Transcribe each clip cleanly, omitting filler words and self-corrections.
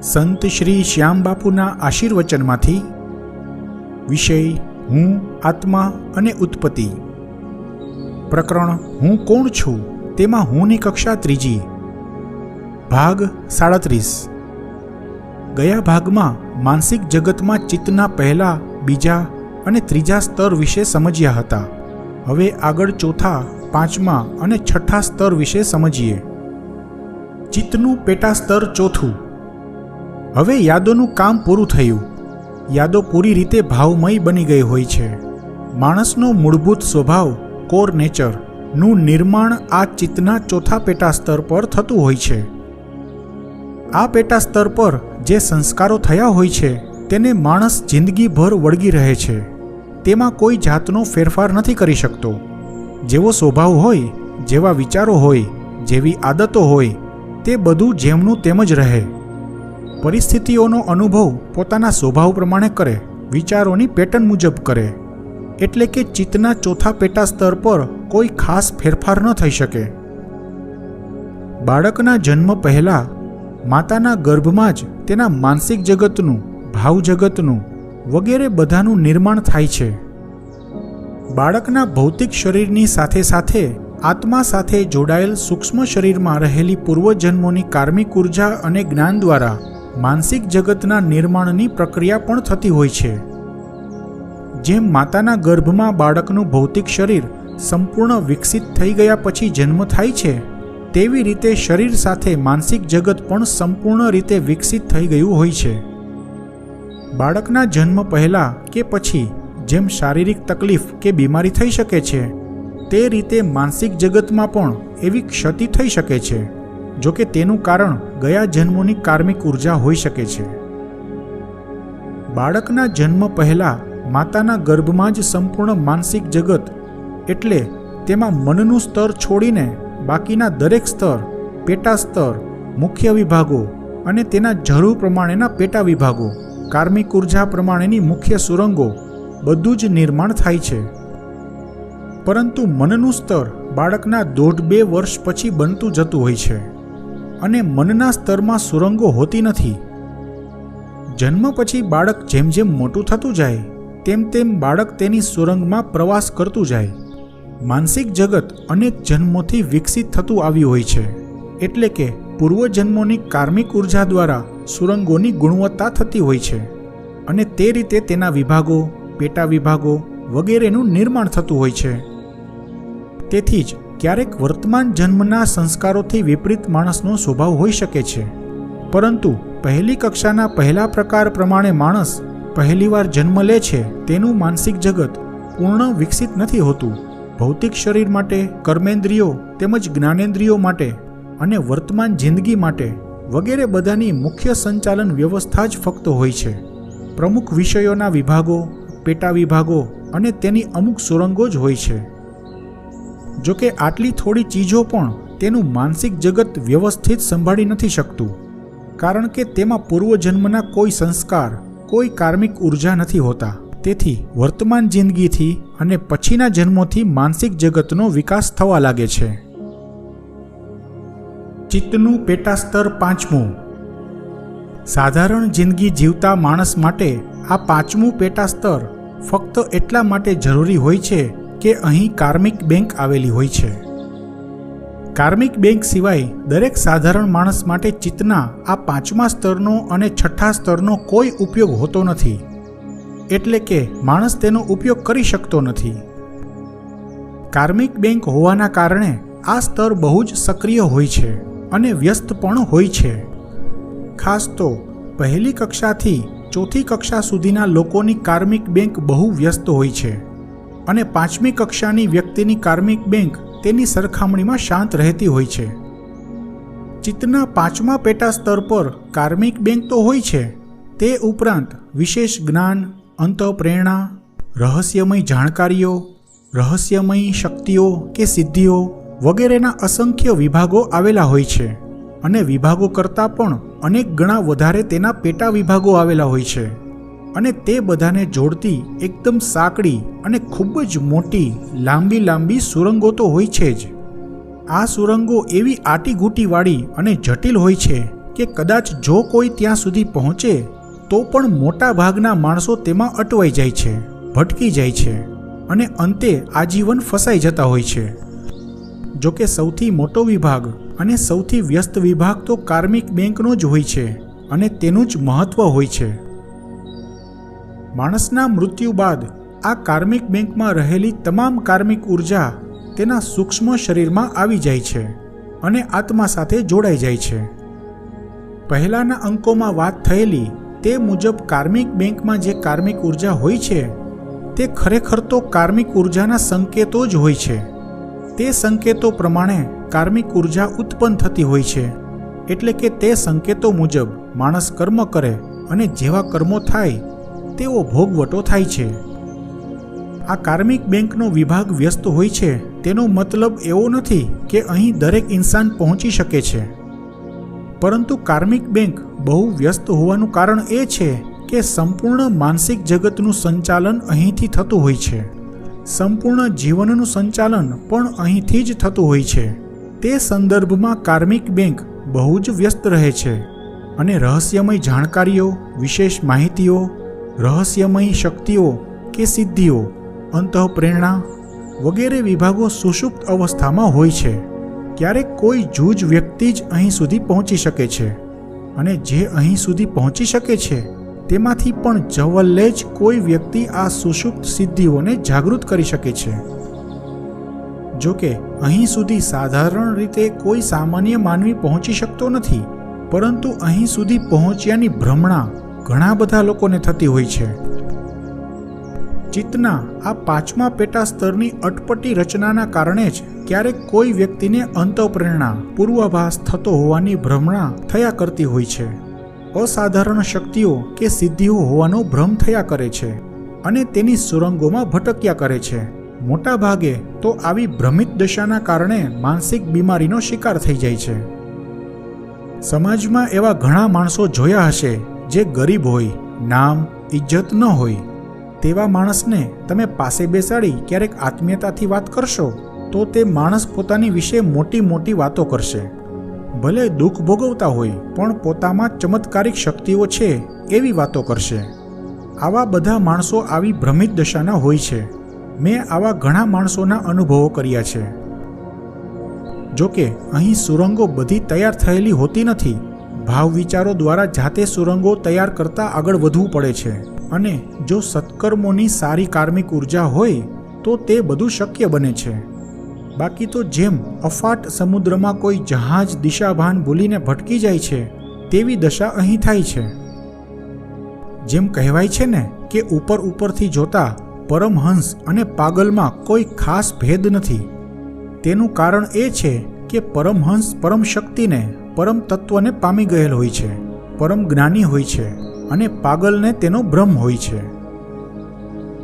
સંત શ્રી શ્યામબાપુના આશીર્વચનમાંથી વિષય હું આત્મા અને ઉત્પત્તિ. પ્રકરણ હું કોણ છું તેમાં હુંની કક્ષા ત્રીજી. ભાગ 37. ગયા ભાગમાં માનસિક જગતમાં ચિત્તના પહેલા, બીજા અને ત્રીજા સ્તર વિશે સમજ્યા હતા. હવે આગળ ચોથા, પાંચમા અને છઠ્ઠા સ્તર વિશે સમજીએ. ચિત્તનું પેટા સ્તર ચોથું. હવે યાદોનું કામ પૂરું થયું. યાદો પૂરી રીતે ભાવમય બની ગઈ હોય છે. માણસનો મૂળભૂત સ્વભાવ, કોર નેચર નું નિર્માણ આ ચિત્તના ચોથા પેટા સ્તર પર થતું હોય છે. આ પેટા સ્તર પર જે સંસ્કારો થયા હોય છે તેને માણસ જિંદગીભર વળગી રહે છે. તેમાં કોઈ જાતનો ફેરફાર નથી કરી શકતો. જેવો સ્વભાવ હોય, જેવા વિચારો હોય, જેવી આદતો હોય, તે બધું જેમનું તેમ જ રહે. પરિસ્થિતિઓનો અનુભવ પોતાના સ્વભાવ પ્રમાણે કરે, વિચારોની પેટર્ન મુજબ કરે. એટલે કે ચિત્તના ચોથા પેટા સ્તર પર કોઈ ખાસ ફેરફાર ન થઈ શકે. બાળકના જન્મ પહેલા માતાના ગર્ભમાં જ તેના માનસિક જગતનું, ભાવ જગતનું વગેરે બધાનું નિર્માણ થાય છે. બાળકના ભૌતિક શરીરની સાથે સાથે આત્મા સાથે જોડાયેલ સૂક્ષ્મ શરીરમાં રહેલી પૂર્વજન્મોની કાર્મિક ઉર્જા અને જ્ઞાન દ્વારા માનસિક જગતના નિર્માણની પ્રક્રિયા પણ થતી હોય છે. જેમ માતાના ગર્ભમાં બાળકનું ભૌતિક શરીર સંપૂર્ણ વિકસિત થઈ ગયા પછી જન્મ થાય છે, તેવી રીતે શરીર સાથે માનસિક જગત પણ સંપૂર્ણ રીતે વિકસિત થઈ ગયું હોય છે. બાળકના જન્મ પહેલા કે પછી જેમ શારીરિક તકલીફ કે બીમારી થઈ શકે છે, તે રીતે માનસિક જગતમાં પણ એવી ક્ષતિ થઈ શકે છે. જો કે તેનું કારણ ગયા જન્મોની કાર્મિક ઉર્જા હોઈ શકે છે. બાળકના જન્મ પહેલા માતાના ગર્ભમાં જ સંપૂર્ણ માનસિક જગત એટલે તેમાં મનનું સ્તર છોડીને બાકીના દરેક સ્તર, પેટા સ્તર, મુખ્ય વિભાગો અને તેના જરૂર પ્રમાણેના પેટા વિભાગો, કાર્મિક ઉર્જા પ્રમાણેની મુખ્ય સુરંગો બધું જ નિર્માણ થાય છે. પરંતુ મનનું સ્તર બાળકના 1.5-2 વર્ષ પછી બનતું જતું હોય છે અને મનના સ્તરમાં સુરંગો હોતી નથી. જન્મ પછી બાળક જેમ જેમ મોટું થતું જાય તેમ તેમ બાળક તેની સુરંગમાં પ્રવાસ કરતું જાય. માનસિક જગત અનેક જન્મોથી વિકસિત થતું આવ્યું હોય છે. એટલે કે પૂર્વજન્મોની કાર્મિક ઉર્જા દ્વારા સુરંગોની ગુણવત્તા થતી હોય છે અને તે રીતે તેના વિભાગો, પેટા વિભાગો વગેરેનું નિર્માણ થતું હોય છે. તેથી જ ક્યારેક વર્તમાન જન્મના સંસ્કારોથી વિપરીત માણસનો સ્વભાવ હોઈ શકે છે. પરંતુ પહેલી કક્ષાના પહેલા પ્રકાર પ્રમાણે માણસ પહેલીવાર જન્મ લે છે તેનું માનસિક જગત પૂર્ણ વિકસિત નથી હોતું. ભૌતિક શરીર માટે, કર્મેન્દ્રિયો તેમજ જ્ઞાનેન્દ્રિયો માટે અને વર્તમાન જિંદગી માટે વગેરે બધાની મુખ્ય સંચાલન વ્યવસ્થા જ ફક્ત હોય છે. પ્રમુખ વિષયોના વિભાગો, પેટા વિભાગો અને તેની અમુક સુરંગો જ હોય છે. જો કે આટલી થોડી ચીજો પણ તેનું માનસિક જગત વ્યવસ્થિત સંભાળી નથી શકતું, કારણ કે તેમાં પૂર્વજન્મના કોઈ સંસ્કાર, કોઈ કાર્મિક ઉર્જા નથી હોતા. તેથી વર્તમાન જિંદગીથી અને પછીના જન્મોથી માનસિક જગતનો વિકાસ થવા લાગે છે. ચિત્તનું પેટા સ્તર પાંચમું. સાધારણ જિંદગી જીવતા માણસ માટે આ પાંચમું પેટા સ્તર ફક્ત એટલા માટે જરૂરી હોય છે કે અહીં કાર્મિક બેંક આવેલી હોય છે. કાર્મિક બેંક સિવાય દરેક સાધારણ માણસ માટે ચિત્તના આ પાંચમા સ્તરનો અને છઠ્ઠા સ્તરનો કોઈ ઉપયોગ હોતો નથી. એટલે કે માણસ તેનો ઉપયોગ કરી શકતો નથી. કાર્મિક બેંક હોવાના કારણે આ સ્તર બહુ જ સક્રિય હોય છે અને વ્યસ્ત પણ હોય છે. ખાસ તો પહેલી કક્ષાથી ચોથી કક્ષા સુધીના લોકોની કાર્મિક બેંક બહુ વ્યસ્ત હોય છે અને પાંચમી કક્ષાની વ્યક્તિની કાર્મિક બેંક તેની સરખામણીમાં શાંત રહેતી હોય છે. ચિત્તના પાંચમા પેટા સ્તર પર કાર્મિક બેંક તો હોય છે, તે ઉપરાંત વિશેષ જ્ઞાન, અંતઃપ્રેરણા, રહસ્યમય જાણકારીઓ, રહસ્યમય શક્તિઓ કે સિદ્ધિઓ વગેરેના અસંખ્ય વિભાગો આવેલા હોય છે અને વિભાગો કરતાં પણ અનેક ગણા વધારે તેના પેટા વિભાગો આવેલા હોય છે. અને તે બધાને જોડતી એકદમ સાંકડી અને ખૂબ જ મોટી લાંબી સુરંગો તો હોય છે જ. આ સુરંગો એવી આટીઘૂટીવાળી અને જટિલ હોય છે કે કદાચ જો કોઈ ત્યાં સુધી પહોંચે તો પણ મોટા ભાગના માણસો તેમાં અટવાઈ જાય છે, ભટકી જાય છે અને અંતે આજીવન ફસાઈ જતા હોય છે. જો કે સૌથી મોટો વિભાગ અને સૌથી વ્યસ્ત વિભાગ તો કાર્મિક બેંકનો જ હોય છે અને તેનું જ મહત્વ હોય છે. માણસના મૃત્યુ બાદ આ કાર્મિક બેંકમાં રહેલી તમામ કાર્મિક ઉર્જા તેના સૂક્ષ્મ શરીરમાં આવી જાય છે અને આત્મા સાથે જોડાઈ જાય છે. પહેલાના અંકોમાં વાત થયેલી તે મુજબ કાર્મિક બેંકમાં જે કાર્મિક ઉર્જા હોય છે તે ખરેખર તો કાર્મિક ઉર્જાના સંકેતો જ હોય છે. તે સંકેતો પ્રમાણે કાર્મિક ઉર્જા ઉત્પન્ન થતી હોય છે. એટલે કે તે સંકેતો મુજબ માણસ કર્મ કરે અને જેવા કર્મો થાય તેવો ભોગવટો થાય છે. આ કાર્મિક બેંકનો વિભાગ વ્યસ્ત હોય છે તેનો મતલબ એવો નથી કે અહીં દરેક ઇન્સાન પહોંચી શકે છે, પરંતુ કાર્મિક બેંક બહુ વ્યસ્ત હોવાનું કારણ એ છે કે સંપૂર્ણ માનસિક જગતનું સંચાલન અહીંથી થતું હોય છે. સંપૂર્ણ જીવનનું સંચાલન પણ અહીંથી જ થતું હોય છે. તે સંદર્ભમાં કાર્મિક બેંક બહુ જ વ્યસ્ત રહે છે અને રહસ્યમય જાણકારીઓ, વિશેષ માહિતીઓ, રહસ્યમય શક્તિઓ કે સિદ્ધિઓ, અંતઃપ્રેરણા વગેરે વિભાગો સુષુપ્ત અવસ્થામાં હોય છે. ક્યારેક કોઈ જૂજ વ્યક્તિ જ અહીં સુધી પહોંચી શકે છે અને જે અહીં સુધી પહોંચી શકે છે તેમાંથી પણ જવલ્લે જ કોઈ વ્યક્તિ આ સુષુપ્ત સિદ્ધિઓને જાગૃત કરી શકે છે. જો કે અહીં સુધી સાધારણ રીતે કોઈ સામાન્ય માનવી પહોંચી શકતો નથી, પરંતુ અહીં સુધી પહોંચ્યાની ભ્રમણા ઘણા બધા લોકોને થતી હોય છે. ચિત્તના આ પાંચમા પેટા સ્તરની અટપટી રચનાના કારણે જ ક્યારેક કોઈ વ્યક્તિને અંતઃપ્રેરણા, પૂર્વાભાસ થતો હોવાની ભ્રમણા થયા કરતી હોય છે. અસાધારણ શક્તિઓ કે સિદ્ધિઓ હોવાનો ભ્રમ થયા કરે છે અને તેની સુરંગોમાં ભટક્યા કરે છે. મોટા ભાગે તો આવી ભ્રમિત દશાના કારણે માનસિક બીમારીનો શિકાર થઈ જાય છે. સમાજમાં એવા ઘણા માણસો જોયા હશે જે ગરીબ હોય, નામ, ઇજ્જત ન હોય. તેવા માણસને તમે પાસે બેસાડી ક્યારેક આત્મીયતાથી વાત કરશો તો તે માણસ પોતાની વિશે મોટી મોટી વાતો કરશે. ભલે દુઃખ ભોગવતા હોય પણ પોતામાં ચમત્કારિક શક્તિઓ છે એવી વાતો કરશે. આવા બધા માણસો આવી ભ્રમિત દશાના હોય છે. મેં આવા ઘણા માણસોના અનુભવો કર્યા છે. જોકે અહીં સુરંગો બધી તૈયાર થયેલી હોતી નથી. ભાવ વિચારો દ્વારા જાતે સુરંગો તૈયાર કરતા આગળ વધવું પડે છે અને જો સત્કર્મોની સારી કાર્મિક ઉર્જા હોય તો તે બધું શક્ય બને છે. બાકી તો જેમ અફાટ સમુદ્રમાં કોઈ જહાજ દિશાભાન ભૂલીને ભટકી જાય છે તેવી દશા અહીં થાય છે. જેમ કહેવાય છે ને કે ઉપર ઉપરથી જોતા પરમહંસ અને પાગલમાં કોઈ ખાસ ભેદ નથી. તેનું કારણ એ છે કે પરમહંસ પરમ શક્તિને, પરમ તત્વને પામી ગયેલ હોય છે, પરમ જ્ઞાની હોય છે અને પાગલને તેનો ભ્રમ હોય છે.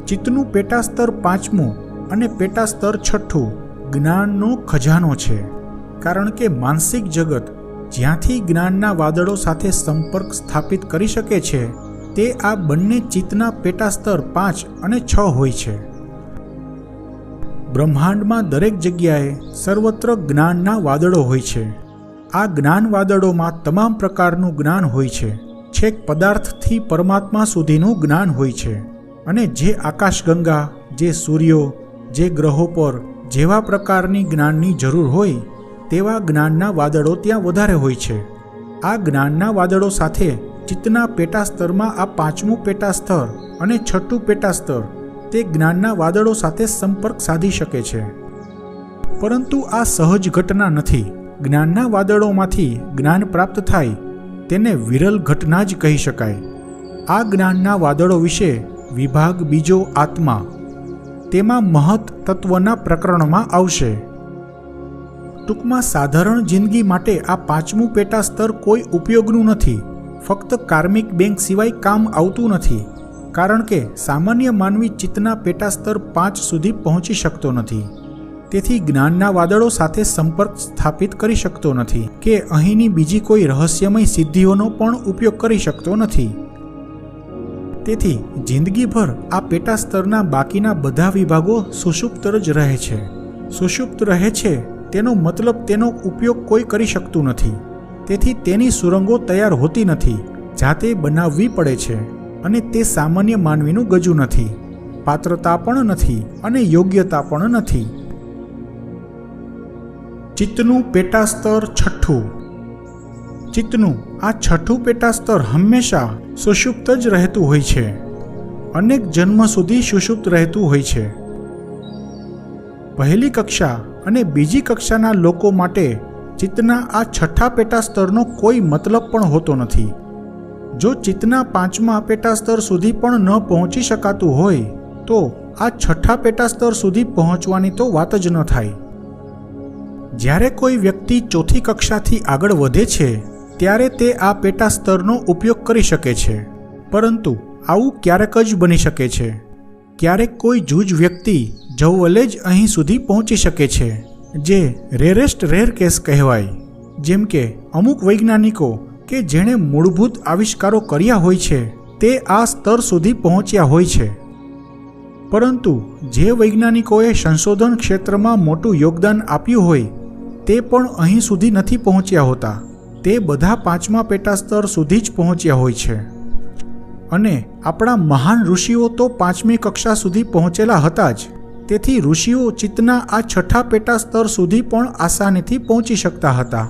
ચિત્તનું પેટાસ્તર 5મું અને પેટાસ્તર 6 જ્ઞાનનો ખજાનો છે. કારણ કે માનસિક જગત જ્યાંથી જ્ઞાનના વાદળો સાથે સંપર્ક સ્થાપિત કરી શકે છે તે આ બંને ચિત્તના પેટાસ્તર 5 અને 6 હોય છે. બ્રહ્માંડમાં દરેક જગ્યાએ સર્વત્ર જ્ઞાનના વાદળો હોય છે. આ જ્ઞાન વાદળોમાં તમામ પ્રકારનું જ્ઞાન હોય છે. છેક પદાર્થથી પરમાત્મા સુધીનું જ્ઞાન હોય છે. અને જે આકાશગંગા, જે સૂર્યો, જે ગ્રહો પર જેવા પ્રકારની જ્ઞાનની જરૂર હોય તેવા જ્ઞાનના વાદળો ત્યાં વધારે હોય છે. આ જ્ઞાનના વાદળો સાથે ચિત્તના પેટાસ્તરમાં આ 5મું પેટાસ્તર અને 6મું પેટાસ્તર તે જ્ઞાનના વાદળો સાથે સંપર્ક સાધી શકે છે. પરંતુ આ સહજ ઘટના નથી. જ્ઞાનના વાદળોમાંથી જ્ઞાન પ્રાપ્ત થાય તેને વિરલ ઘટના જ કહી શકાય. આ જ્ઞાનના વાદળો વિશે વિભાગ બીજો આત્મા તેમાં મહત તત્વના પ્રકરણમાં આવશે. ટૂંકમાં સાધારણ જિંદગી માટે આ 5મું પેટાસ્તર કોઈ ઉપયોગનું નથી. ફક્ત કાર્મિક બેંક સિવાય કામ આવતું નથી. કારણ કે સામાન્ય માનવી ચિત્તના પેટાસ્તર 5 સુધી પહોંચી શકતો નથી. તેથી જ્ઞાનના વાદળો સાથે સંપર્ક સ્થાપિત કરી શકતો નથી કે અહીંની બીજી કોઈ રહસ્યમય સિદ્ધિઓનો પણ ઉપયોગ કરી શકતો નથી. તેથી જિંદગીભર આ પેટાસ્તરના બાકીના બધા વિભાગો સુષુપ્ત જ રહે છે. સુષુપ્ત રહે છે તેનો મતલબ તેનો ઉપયોગ કોઈ કરી શકતું નથી. તેથી તેની સુરંગો તૈયાર હોતી નથી, જાતે બનાવવી પડે છે અને તે સામાન્ય માનવીનું ગજુ નથી, પાત્રતા પણ નથી અને યોગ્યતા પણ નથી. ચિત્તનું પેટાસ્તર છઠ્ઠું. ચિત્તનું આ છઠ્ઠું પેટાસ્તર હંમેશા સુષુપ્ત જ રહેતું હોય છે, અનેક જન્મ સુધી સુષુપ્ત રહેતું હોય છે. પહેલી કક્ષા અને બીજી કક્ષાના લોકો માટે ચિત્તના આ છઠ્ઠા પેટાસ્તરનો કોઈ મતલબ પણ હોતો નથી. જો ચિત્તના પાંચમા પેટાસ્તર સુધી પણ ન પહોંચી શકાતું હોય તો આ છઠ્ઠા પેટાસ્તર સુધી પહોંચવાની તો વાત જ ન થાય. જ્યારે કોઈ વ્યક્તિ ચોથી કક્ષાથી આગળ વધે છે ત્યારે તે આ પેટાસ્તરનો ઉપયોગ કરી શકે છે, પરંતુ આવું ક્યારેક જ બની શકે છે. ક્યારેક કોઈ જૂજ વ્યક્તિ જવલ્લે જ અહીં સુધી પહોંચી શકે છે, જે રેરેસ્ટ રેર કેસ કહેવાય. જેમ કે અમુક વૈજ્ઞાનિકો કે જેણે મૂળભૂત આવિષ્કારો કર્યા હોય છે તે આ સ્તર સુધી પહોંચ્યા હોય છે. પરંતુ જે વૈજ્ઞાનિકોએ સંશોધન ક્ષેત્રમાં મોટું યોગદાન આપ્યું હોય તે પણ અહીં સુધી નથી પહોંચ્યા હોતા. તે બધા પાંચમા પેટાસ્તર સુધી જ પહોંચ્યા હોય છે. અને આપણા મહાન ઋષિઓ તો પાંચમી કક્ષા સુધી પહોંચેલા હતા જ. તેથી ઋષિઓ ચિત્તના આ છઠ્ઠા પેટાસ્તર સુધી પણ આસાનીથી પહોંચી શકતા હતા,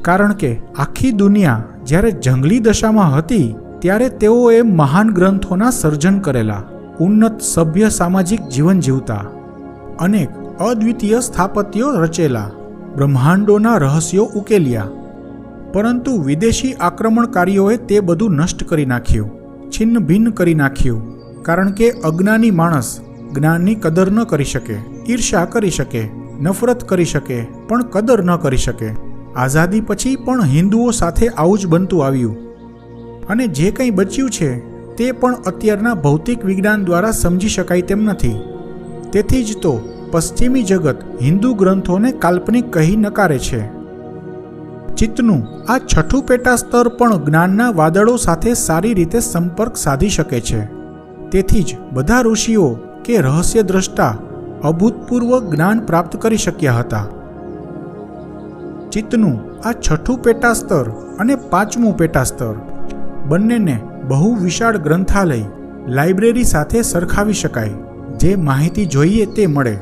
કારણ કે આખી દુનિયા જ્યારે જંગલી દશામાં હતી ત્યારે તેઓએ મહાન ગ્રંથોના સર્જન કરેલા, ઉન્નત સભ્ય સામાજિક જીવન જીવતા, અનેક અદ્વિતીય સ્થાપત્યો રચેલા, બ્રહ્માંડોના રહસ્યો ઉકેલ્યા. પરંતુ વિદેશી આક્રમણકારીઓએ તે બધું નષ્ટ કરી નાખ્યું, છિન્ન ભિન્ન કરી નાખ્યું, કારણ કે અજ્ઞાની માણસ જ્ઞાનની કદર ન કરી શકે, ઈર્ષા કરી શકે, નફરત કરી શકે પણ કદર ન કરી શકે. આઝાદી પછી પણ હિન્દુઓ સાથે આવું જ બનતું આવ્યું, અને જે કંઈ બચ્યું છે તે પણ અત્યારના ભૌતિક વિજ્ઞાન દ્વારા સમજી શકાય તેમ નથી. તેથી જ તો પશ્ચિમી જગત હિન્દુ ગ્રંથોને કાલ્પનિક કહી નકારે છે. ચિત્તનું આ છઠ્ઠું પેટાસ્તર પણ જ્ઞાનના વાદળો સાથે સારી રીતે સંપર્ક સાધી શકે છે. તેથી જ બધા ઋષિઓ કે રહસ્યદ્રષ્ટા અભૂતપૂર્વ જ્ઞાન પ્રાપ્ત કરી શક્યા હતા. ચિત્તનું આ છઠ્ઠું પેટાસ્તર અને પાંચમું પેટાસ્તર બંનેને બહુ વિશાળ ગ્રંથાલય, લાઇબ્રેરી સાથે સરખાવી શકાય. જે માહિતી જોઈએ તે મળે,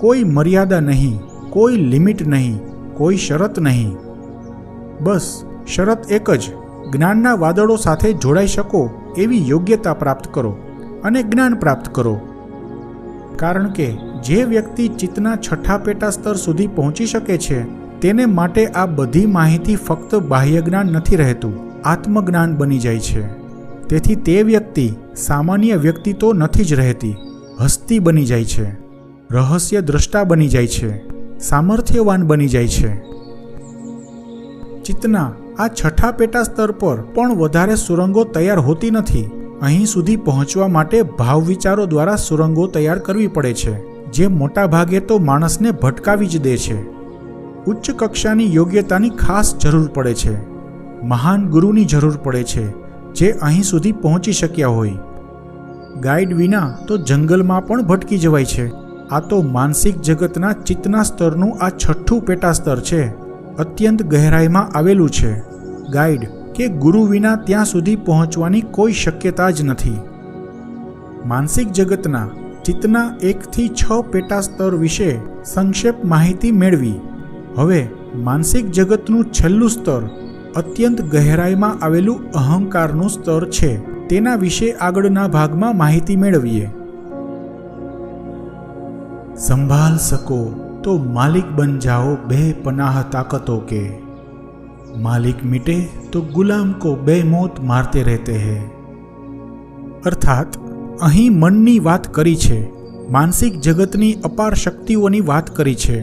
કોઈ મર્યાદા નહીં, કોઈ લિમિટ નહીં, કોઈ શરત નહીં. બસ શરત એક જ, જ્ઞાનના વાદળો સાથે જોડાઈ શકો એવી યોગ્યતા પ્રાપ્ત કરો અને જ્ઞાન પ્રાપ્ત કરો. કારણ કે જે વ્યક્તિ ચિત્તના છઠ્ઠા પેટાસ્તર સુધી પહોંચી શકે છે તેને માટે આ બધી માહિતી ફક્ત બાહ્ય જ્ઞાન નથી રહેતું, આત્મજ્ઞાન બની જાય છે. તેથી તે વ્યક્તિ સામાન્ય વ્યક્તિ તો નથી જ રહેતી, હસ્તી બની જાય છે, રહસ્ય દ્રષ્ટા બની જાય છે, સામર્થ્યવાન બની જાય છે. ચિત્તના આ છઠ્ઠા પેટાસ્તર પર પણ વધારે સુરંગો તૈયાર હોતી નથી. અહીં સુધી પહોંચવા માટે ભાવ વિચારો દ્વારા સુરંગો તૈયાર કરવી પડે છે, જે મોટા ભાગે તો માણસને ભટકાવી જ દે છે. ઉચ્ચ કક્ષાની યોગ્યતાની ખાસ જરૂર પડે છે, મહાન ગુરુની જરૂર પડે છે જે અહીં સુધી પહોંચી શક્યા હોય. ગાઈડ વિના તો જંગલમાં પણ ભટકી જવાય છે. આ તો માનસિક જગતના ચિત્તના સ્તરનું આ છઠ્ઠું પેટાસ્તર છે, અત્યંત ગહેરાઈમાં આવેલું છે. ગાઈડ કે ગુરુ વિના ત્યાં સુધી પહોંચવાની કોઈ શક્યતા જ નથી. માનસિક જગતના ચિત્તના 1 થી 6 પેટાસ્તર વિશે સંક્ષેપ માહિતી મેળવી. હવે માનસિક જગતનું છેલ્લું સ્તર, અત્યંત ગહેરાઈમાં આવેલું અહંકારનું સ્તર છે, તેના વિશે આગળના ભાગમાં માહિતી મેળવીએ. સંભાલ સકો તો માલિક બન જાઓ બે પનાહ તાકતો કે, માલિક મિटे તો ગુલામ को बेमौत मारते रहते हैं. અર્થાત અહીં મનની વાત કરી છે, માનસિક જગતની અપાર શક્તિઓની વાત કરી છે.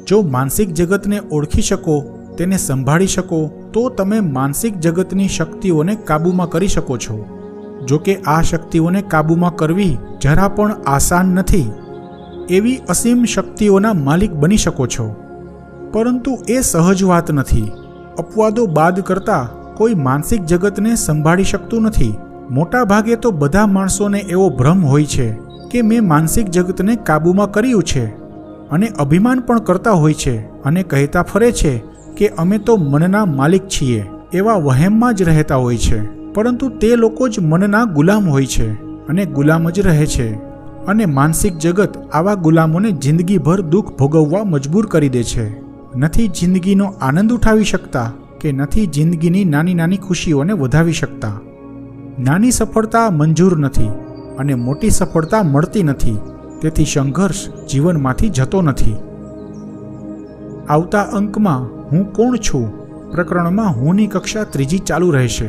જો માનસિક જગતને ઓળખી શકો, તેને સંભાળી શકો તો તમે માનસિક જગતની શક્તિઓને કાબૂમાં કરી શકો છો. જો કે આ શક્તિઓને કાબૂમાં કરવી જરા પણ આસાન નથી. એવી અસીમ શક્તિઓના માલિક બની શકો છો, પરંતુ એ સહજ વાત નથી. અપવાદો બાદ કરતાં કોઈ માનસિક જગતને સંભાળી શકતું નથી. મોટા ભાગે તો બધા માણસોને એવો ભ્રમ હોય છે કે મેં માનસિક જગતને કાબૂમાં કર્યું છે, અને અભિમાન પણ કરતા હોય છે અને કહેતા ફરે છે કે અમે તો મનના માલિક છીએ એવા વહેમમાં જ રહેતા હોય છે, પરંતુ તે લોકો જ મનના ગુલામ હોય છે અને ગુલામ જ રહે છે. અને માનસિક જગત આવા ગુલામોને જિંદગીભર દુઃખ ભોગવવા મજબૂર કરી દે છે. નથી જિંદગીનો આનંદ ઉઠાવી શકતા કે નથી જિંદગીની નાની નાની ખુશીઓને વધાવી શકતા. નાની સફળતા મંજૂર નથી અને મોટી સફળતા મળતી નથી, તેથી સંઘર્ષ જીવનમાંથી જતો નથી. આવતા અંકમાં હું કોણ છું પ્રકરણમાં હુંની કક્ષા 3જી ચાલુ રહેશે.